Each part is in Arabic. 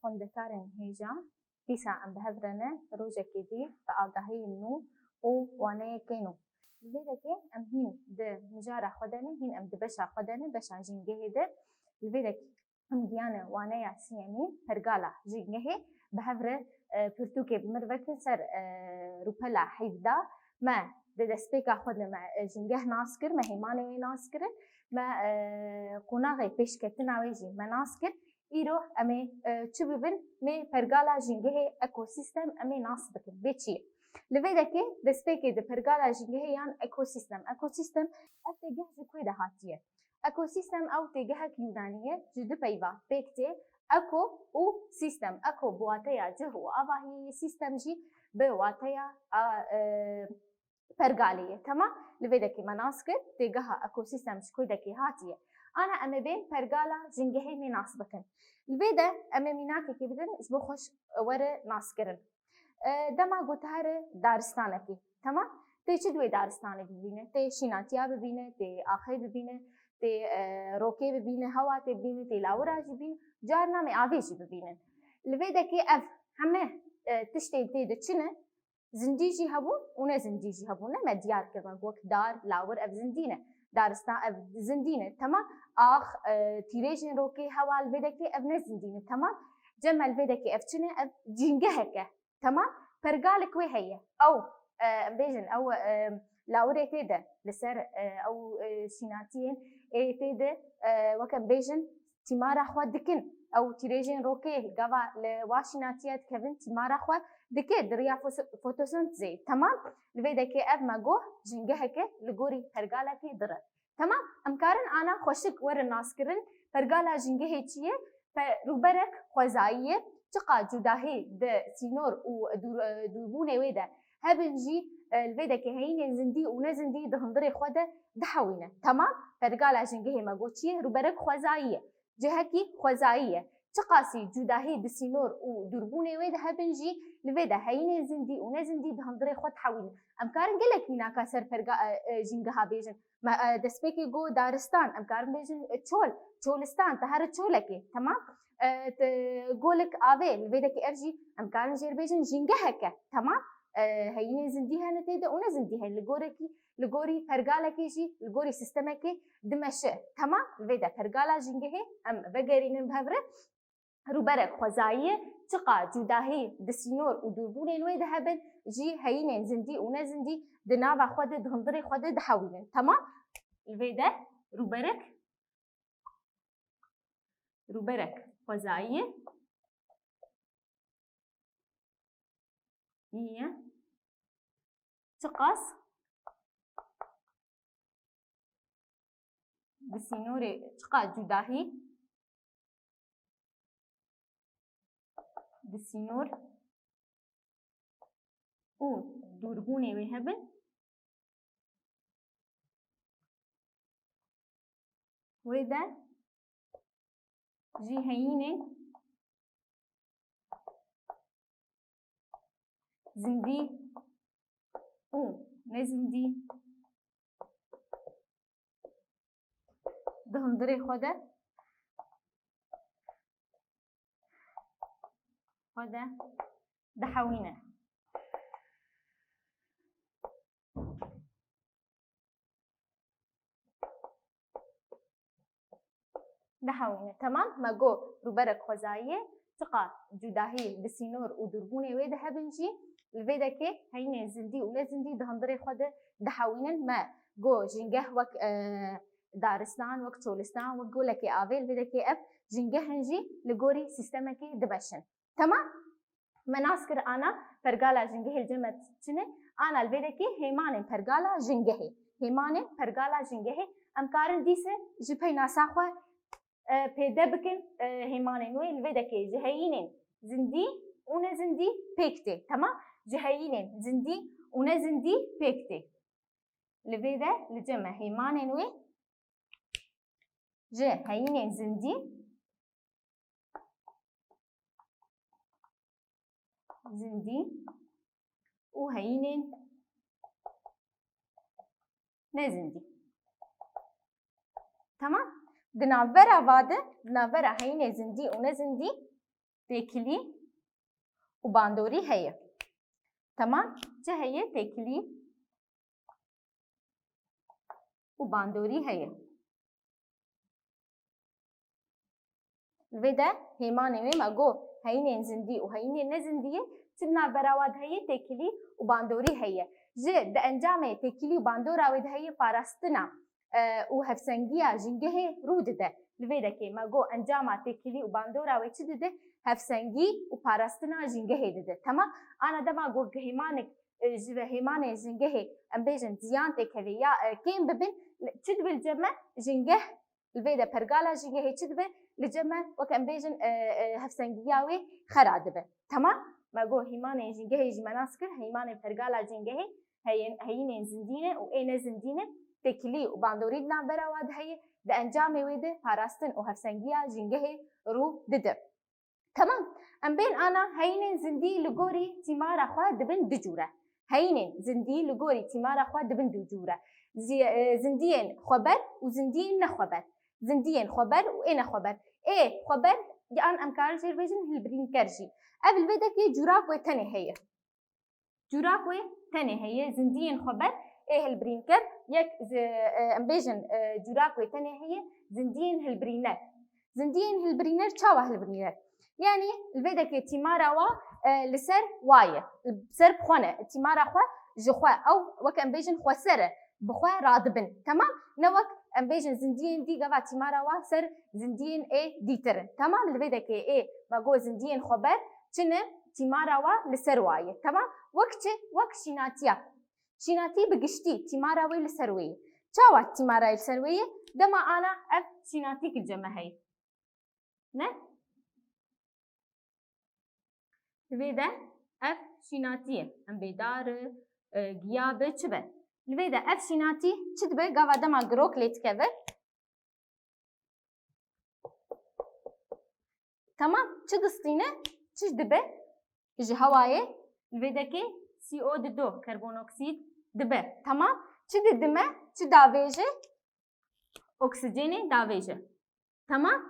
خوندكارن هيجا ديسا ام بهفرنا روجا كدي فآگاهی نو او وانه كينو لذلك ام هين د مجارة خدانه هين ام دبشا خدانه بشا جنگه ده لذلك ام ديانه وانه سيامي هرقالا جنگه بهفر پرتوكي بمروك سر روپلا حيفدا ما دسپیکا خود ما جنگه ناسکر ما هیمانه ناسکر ما قناغه پیشکتنا ویجی ما ناسکر ایرو امی چه ببین می پرگالا جنگه اکوسیستم امی ناس بکن بیچی لذا که دسپیکی د پرگالا جنگه یان اکوسیستم اتجاه جکوی ده هاتیه اکوسیستم او تجاه یونانیه جد پیوا بیکته اکو او سیستم اکو بواتیا جهو آواهی سیستم جی بواتیا پرگالیه تمام لذا مناسك تجاه اكوسيستم شكوي دكي هاتيه انا اما بين پرگالا جنگهي مي ناسبكن لذا اما ميناكي كي بدن اسبو خوش ور ناسكرن دما گوتهر دارستانكي تمام تي چدوي دارستان ببينه تي شيناتيا ببينه تي اخي ببينه تي روكي ببينه هوا تي ببينه تي لاورا ببينه جارنا مي اويجي ببينه لذا كي اف همه تشتي تي دچنه زنديجي هبون ونا زنديجي هبون ما ديار كذا وقت دار لاور اف زندينه دارستان اف زندينه تمام اخ تيريجن روكي هوا الفيدكي اف زندينه تمام جمع الفيدكي اف چنه اف جينگهكه تمام فرقالك وي هي او بيجن او لاوري تيدا لسر او سيناتين اي تيدا وكم بيجن تيمارا خوا دكن او تيريجن روكي غوا لواشيناتيات كيفن تيمارا خوا دكي دريا فوتوسنتزي تمام لفيدا كي اف ماغو جنگهك لغوري فرقالك در تمام امكارن انا خوشك ور ناسكرن فرقالا جنگه چيه فروبرك خوزايه تقا جداهي د سينور و دوربونه ويدا هبنجي الفيدا كي هين زندي ونزندي دهندري خوده دحوينه تمام فرقالا جنگه ماغو چيه روبرك خوزايه جهكي خوزايه تقاسي جداهي دسينور و دوربونه ويدا هبنجي لفيدا هين زندي ونزندي دهندري خود حوينه امكارن قلك ميناكا سر فرقا جنگها بيجن ما دسبيكي جو دارستان امكارن بيجن تشولستان تهر تشولكي تمام تقولك افي لفيدا كي ارجي امكارن جير بيجن جنگهكه تمام هين زنديها نتيدا ونزنديها لغوري فرقالكي جي لغوري سيستمكي دمشق تمام لفيدا فرقالا جنگه ام بغيرين بهبره روبرك خوزايه تقا جداهي دسينور ودوربونين ويدا هبن جي هينين زندي ونزندي دنابا خود دهندري خود دحوينين تمام الفيدا روبرك خوزايه هي تقاس دسينوري تقا جداهي دسينور و دوربوني وهبن ودا جي هيني زندي و نزندي دهندري خوده دحوينه تمام ما جو روبرك خوزايه تقا جداهي بسينور ودربوني ويدا هبنجي الفيدا كي هين زندي ولا زندي دهندري خوده دحوينن ما جو جنگه وك دارستان وك تشولستان وك لكي افي الفيدا كي اف جنگه هنجي لغوري سيستمكي دبشن تمام مناسكر انا فرقالا جنگه الجمت چنه انا الفيدا كي هيمان فرقالا جنگه هيمان فرقالا جنگه امكارن ديسه جبهي ناساخوا پیدا بکن هیمانه نوی الویدا که جهینن زندی اون زندی پیکته تمام جهینن زندی اون زندی پیکته الویدا لجمع هیمانه نوی جهینن زندی و هینن نزندی تمام دنابرا واده دنابرا هين زندي ونزندي تێکیلی و باندۆری هەیە. تەمام چ هەیە؟ تێکیلی و باندۆری هەیە. لێدا هێمانێ وێ مەگۆ هەینێن زیندی و هەینێن نەزیندیە چ نابەراواد هەیە؟ تێکیلی و باندۆری هەیە. ji di encamê têkilî û bandora wê de heye parastina û hevsengiya jîngehê rû dide. Li vê dekê me got encama têkilî û bandora wê çi dide? Hevsengî û parastina jîngehê dide. Temam? Ana dema got hêmanek ji ve hêmanê jîngehê em bêjin ziyan têkeve ya kêm bibin çi dibe li cem me? Jîngeh li vê de pergala jîngehê çi dibe? Li cem me wek em bêjin hevsengiya wê xera dibe. Temam? Me got hêmanê jîngehê jî me nas kir hêmanê pergala jîngehê heyînên zindîne û ê nezindîne têkilî û bandorî di navbera wan de heye di encamê wê de parastin û hevsengiya jîngehê rû dide. Temam? Em bên ana heyînên zindî li gorî tîmara xwe dibin du cûre. Heyînên zindî li gorî tîmara xwe dibin du cûre. Zindiyên xweber û zindiyên nexweber. Zindiyên xweber û ê nexweber. Ê xweber an em karin jê bêjin hilbirînker jî. Ev li vê dekê cûrak wê tenê heye. Cûrak wê tenê heye zindiyên xweber ê hilbirînker yek em bêjin cûrak wê tenê heye zindiyên hilbirîner. Zindiyên hilbirîner çawa hilbirîner? Yani li vê dekê tîmara wa li ser wa ye. Ser bi xwe ne. Tîmara xwe ji xwe ew wek em bêjin xweser e. Bi xwe radibin. Temam? Ne wek em bêjin zindiyên dî gava tîmara wa ser zindiyên ê dîtir in. Temam? Li vê dekê ê me got zindiyên xweber çi ne? Tîmara wa li ser wa ye. Temam? Wek çi? Wek şînatiya. Şînatî bi giştî tîmara wê li ser wê ye. Çawa tîmara li ser wê ye? Dema ana ev şînatî ki cem heye. Ne? Li vê de ev şînatî ye. Em bêdar giya bi çi be? Li vê de ev şînatî çi dibe? Gava dema girok lê dikeve. Temam? Çi distîne? Çi dibe? Ji hewayê li vê dekê CO2 karbonoksit dibe. Temam? Çi didime? Çi davêje? Oksijenê davêje. Temam?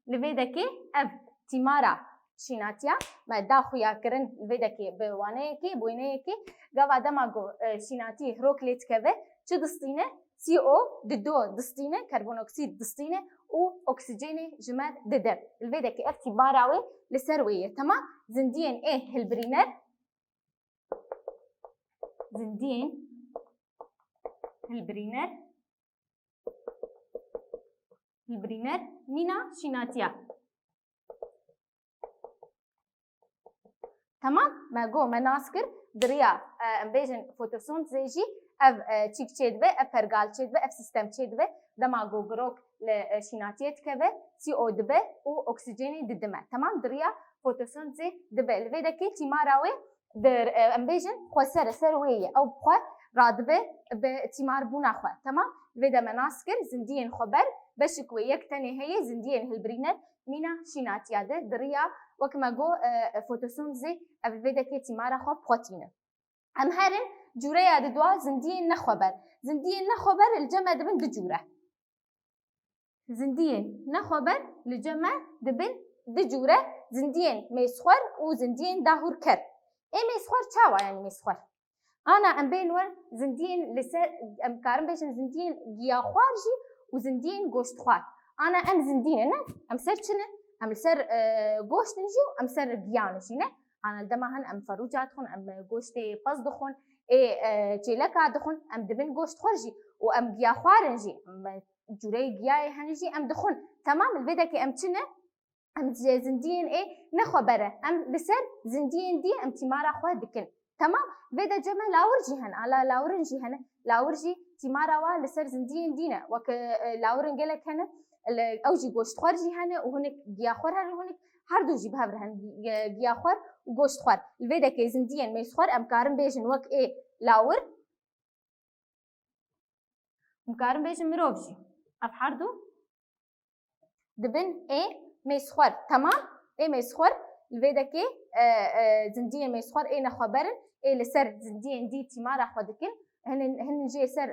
Li vê dekê ev tîmara şînatiya me daxuya kirin li vê dekê bi waneyekê wêneyekê gava dema got şînatî hirok lê dikeve çi distîne? CO2 distîne, karbonoksit distîne û oksijenê ji me dide. Li vê dekê ev tîmara wê li ser wê ye. Temam? Zindiyên ê hilbirîner zindiyên hilbirîner mîna şînatiya. Temam? Me got me nas kir diriya em bêjin fotosentezê jî ev çîk çê dibe, ev pergal çê dibe, ev sistem çê dibe. Dema got girok li şînatiyê dikeve, CO dibe û oksijenê didime. Temam? Diriya fotosentezê dibe. Li vê dekê tîmara wê em bêjin xweser e ser wê ye. Ew bi xwe radibe bi tîmarbûna xwe. Temam? Li vê de me nas kir zindiyên xweber beşik wê yek tenê heye zindiyên hilbirîner mîna şînatiya de diriya wek me got fotosentezê ev li vê dekê tîmara xwe bixwetîne. Em herin cûreya di dua zindiyên nexweber. Zindiyên nexweber li cem me dibin du cûre. Zindiyên nexweber li cem me dibin du cûre. Zindiyên mêzxwer û zindiyên dahûrker. Ê mêzxwer çawa yani mêzxwer? Ana em bên wer zindiyên li ser em karin bêjin zindiyên giyaxwar jî û zindiyên goştxwar. Ana em zindîne ne? Em ser çi ne? Em li ser goştin jî û em ser giyan jî ne? Ana dema hin em ferûca dixwin, em goştê pez dixwin, ê çêleka dixwin, em dibin goştxwar jî û em giyaxwarin jî. Cûreyê giyayê hene jî em dixwin. Temam? Li vê dekê em çi ne? Em zindiyên ê nexweber e. Em li ser zindiyên dî em tîmara xwe dikin. Temam? Vê de cem me lawir jî hene. Ala lawirin jî hene. Lawir jî tîmara wa li ser zindiyên dî ne. Wek lawirin gelek hene, ew jî goştxwar jî hene û hinek giyaxwar hene hinek her du jî bi hev re hene. Giyaxwar û goştxwar. Li vê dekê zindiyên mêzxwar em karin bêjin wek ê lawir. Em karin bêjin mirov jî. Ev her du dibin ê mêzxwar. Temam? Ê mêzxwar li vê dekê zindiyên mêzxwar ê nexweberin ê li ser zindiyên dî tîmara xwe dikin. Hinin jê ser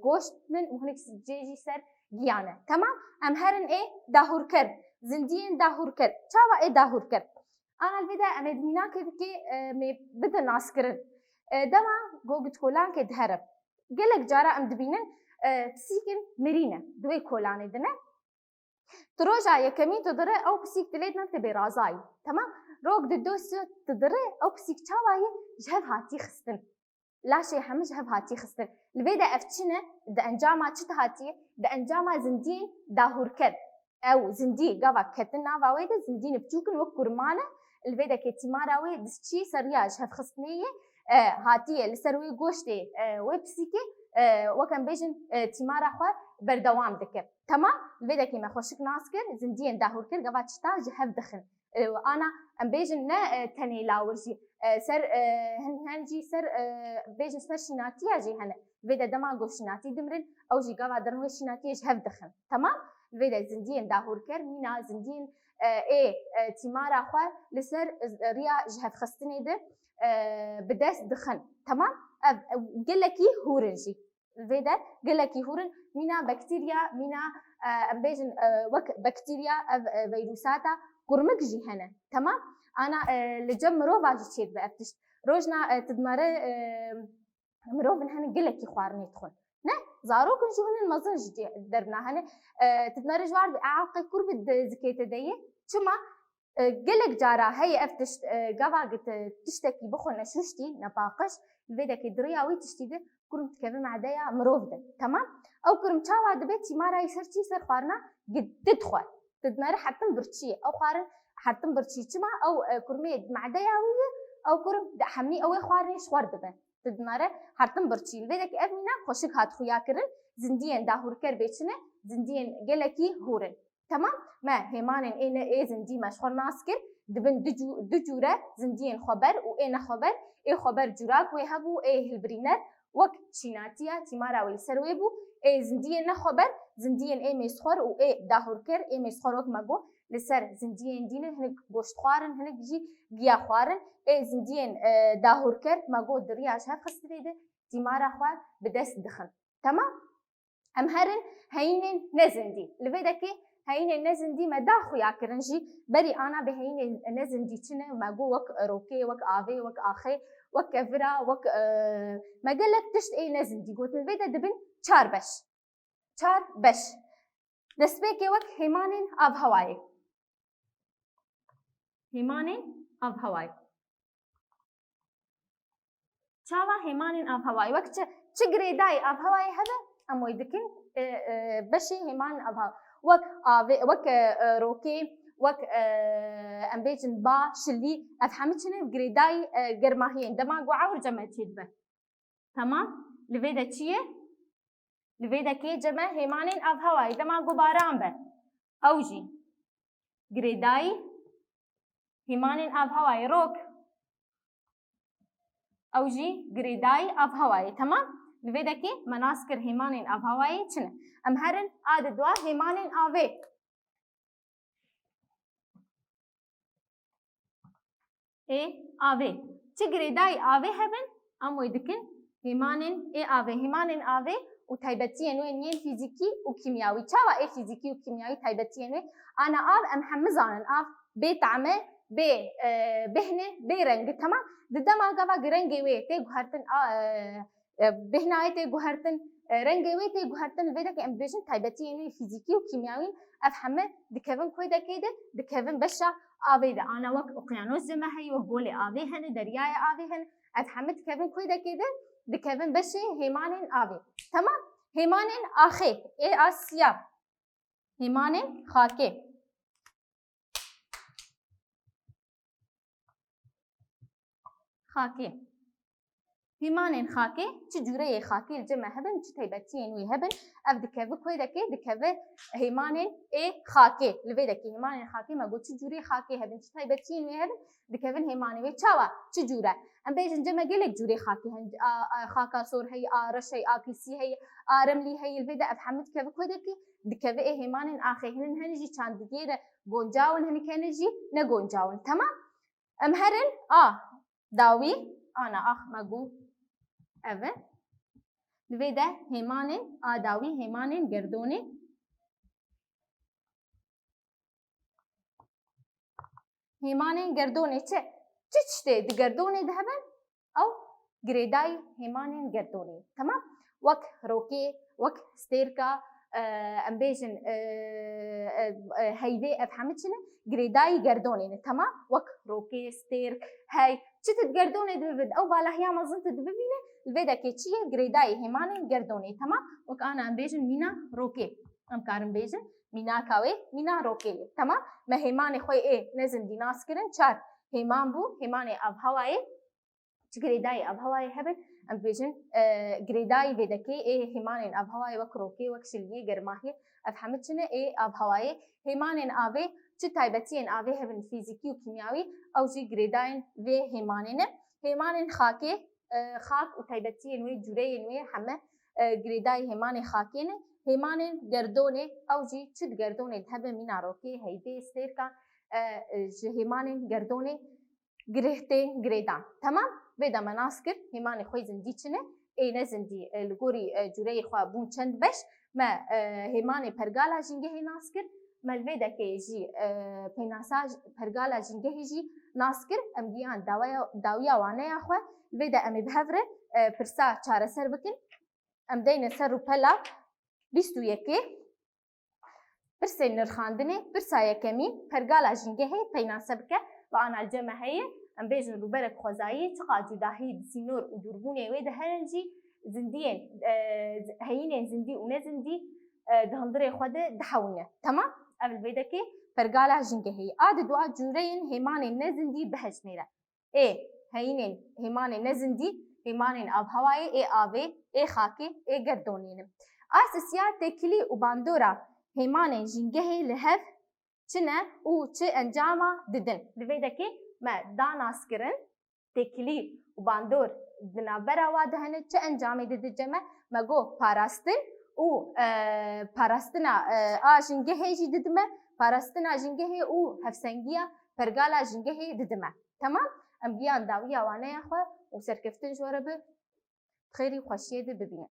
goşt min û hinek jê jî ser گیانه تمام ام هرن ای داهور کر زندین داهور کر چاوا ای داهور کر انا الفيدا ام ادمینا که می بده ناس کرن دما گوگت کولان که دهرب گلک جارا ام دبینن پسیکن مرینه دوی کولانه دنه تروجا یکمی تدره او پسیک دلید نکته برازایی تمام روگ ددوس تدره او پسیک چاوایی جهب هاتی خستن لا شيء همش جهب هاتي خستن الفيدا افتشنه دا انجاما چت هاتي دا انجاما زندين داهور كد او زندي قوا كتنا واويدا زندين بتوكن وكرمانه الفيدا كتماراوي دسچي سريا جهب خستنيه هاتي لسروي گوشتي ويبسيكي وكان بيجن تمارا خو بردوام دكه تمام الفيدا كيما خوشك ناسكر زندين داهور كد قوا چتا جهب دخن وانا ام بيجن نا تني لاورجي سر هنجي سر بيجن سر شناتي اجي هنا فيدا دما گو شناتي دمرن او جي قوا درنو شناتي جهب دخن تمام فيدا زندين داهور كر مينا زندين اي تمارا خو لسر ريا جهب خستني ده بداس دخن تمام قلكي هورنجي فيدا قلكي هورن مينا بكتيريا مينا ام بيجن وك بكتيريا فيروساتا قرمك جي هنا تمام انا لجم مروف اجي تشيد بافتش روجنا تدمره مروفن هن قلكي خوارني تخون نه زاروك نجو هن المزن دربنا هن تدمره جوار باعاقي قرب زكيت ديه شما قلك جارا هي افتش قوا تشتكي بخون نشوشتي نباقش الفيدا كدريا وي تشتيده كرم تكفي مع ديا مروف ده تمام او كرم تشاوا دبيتي ما راي سرتي سر خارنا قد تدخل تدمره حتى برتشي او خارن حتى برتشي تما او كرمي مع ديا وي او كرم حمي او خوارني شوار دبه تدمره حتى برتشي الفيدا كأمينا خوشك هات خويا كرن زندين داهور كر بيتشنه زندين قلكي هورن تمام ما هيمان إن إيه زندي مشغول ناسكر دبن دجورة زندين خبر وإيه خبر إيه خبر جراك ويهبو إيه البرينر وك شيناتيا تمارا ويسرويبو إيه زندين خبر زندين إيه مسخر وإيه داهور كر إيه مسخر وك ماجو لسر زندين دينه هنك بوشت خوارن هنك جي جيا خوارن إيه زندين داهور كر ماجو درياش هفخستريده تمارا خوار بدست دخن تمام أم هرن هينن نزندي لبدكي هين النزن دي مدا خويا كرنجي بري انا بهين النزن دي تشنه ما جو وك روكي وك افي وك اخي وك كفرا وك ما قالك تشت اي نزن دي قلت البيتا دبن چار بش نسبيكي وك هيمانين اب هواي هيمانين اب هواي چاوا هيمانين اب هواي وك چگريداي اب هواي هذا اموي دكن بشي هيمان اب هواي وك وك روكي وك امبيجن با شلي افهمتشني بجريداي جرماهين دما قعور جمعتيد به تمام لفيدا تشيه لفيدا كي جمع هيمانين اف هواي دما قباران به اوجي جريداي هيمانين اف هواي روك اوجي جريداي اف هواي تمام لفيدا كي مناسكر هيمانين اف هواي چنه ام هرن آد دوا هيمانين آوه ايه آوه چه گريداي آوه هبن ام ويدكن هيمانين ايه آوه هيمانين آوه و تايبتين وين فيزيكي وكيميائي چاوا ايه فيزيكي وكيميائي تايبتين انا ام حمزانن اف بي طعمه بي بهنه بي رنگ تمام ددما قوا رنگي وي تي گهرتن بهناي تي گهرتن رنگي وي تي گهرتن الفيدا كي امبيشن تايبتين فيزيكي وكيميائي افهمه دكفن كويدا كيده دكفن بشا آويدا انا وك اقيانوس زمهي وبولي آوي هن درياي آوي هن افهمه دكفن كويدا كيده دكفن بشي هيمانين آوي تمام هيمانين آخي اي آسيا هيمانين خاكي خاكي هيمانين خاكي تجوري خاكي الجمع هبن تايبتين وي هبن اف دكفه كويدا كي دكفه هيمانين اي خاكي لفيدا كي هيمانين خاكي ما قلت تجوري خاكي هبن تايبتين وي هبن دكفن هيماني وي تشاوا تجورا ام بيجن جمع قلك جوري خاكي هن خاكا صور هي رش هي اكلسي هي رملي هي الفيدا افهمت كيف كويدا كي دكفه اي هيمانين اخي هن هنجي كان دقيره غونجاون هن كنجي نغونجاون تمام ام هرن داوي انا اخ ماغو evet لفيدا هيمانين داوي هيمانين گردوني هیمانین گردونی چه تشته دگردونی دهبن او گریدای هیمانین گردونی تمام وک روکی وک ستیرکا ام بیجن هیده افهمت شنه گریدای گردونی تمام وک روکی ستیرک هی چه تگردونی دبید او بالا هیا مزنت دبینه الویدا که چیه گریدای هیمانین گردونی تمام وک آن ام بیجن مینا روکی ام کارم بیجن مینا کاوی مینا روکی تمام ما هیمان خوی ای نزن دی ناس کرن چار هیمان بو هیمان اب هوای گریدای اب هوای هبن ام بیجن گریدای ویدکی ای هیمان اب هوای وک روکی وک شلگی گرماهی افهمت شنه ای اب هوای هیمان آبی چه تایبتین آبی هبن فیزیکی و کیمیاوی او جی گریداین و هیمان خاکی خاک و تایبتین و جوری و همه گریدای هیمان خاکینه هیمان گردونه او جی چه گردونه دهبه مینا روکی هیده استیرکا هیمان گردونه گرهته گریدان تمام ویدا مناسکر هیمان خوی زندی چنه ای نزندی لگوری جوری خواه بون چند بش ما هیمان پرگالا جنگه ناسکر ملویدا که جی پیناساج پرگالا جنگه جی ناسکر ام دیان داویا وانه خواه ویدا امی بهوره پرسا چاره سر بکن ام دین سر رو پلا 21 برسي نرخاندني برسايا كمين پرگالا جنگه هي پیناسبکه و آن الجمع هي ام بیجن رو برک خوزایی چقا جداهی سینور و دربونه ویده هرنجی زندین هینین زندی و نزندی دهندره خود دحونه تمام اول ویده که پرگالا جنگه هي آد دوا جورین هیمان نزندی بهج میره ای هینین هیمان نزندی هیمان آب هوایی ای آبی ای خاکی ای گردونین اساسیات تکلی و باندورا هیمان جنگه لهف چنه او چه انجاما ددن لویده که ما داناس کرن تکلی و باندور دنابرا وادهنه چه انجامی دد جمع ما گو پاراستن او پاراستنا جنگه جی ددمه پاراستنا جنگه او هفسنگیا پرگالا جنگه ددمه تمام ام بیان داویا وانه خو و سرکفتن جوربه خیری خوشیه ده ببینه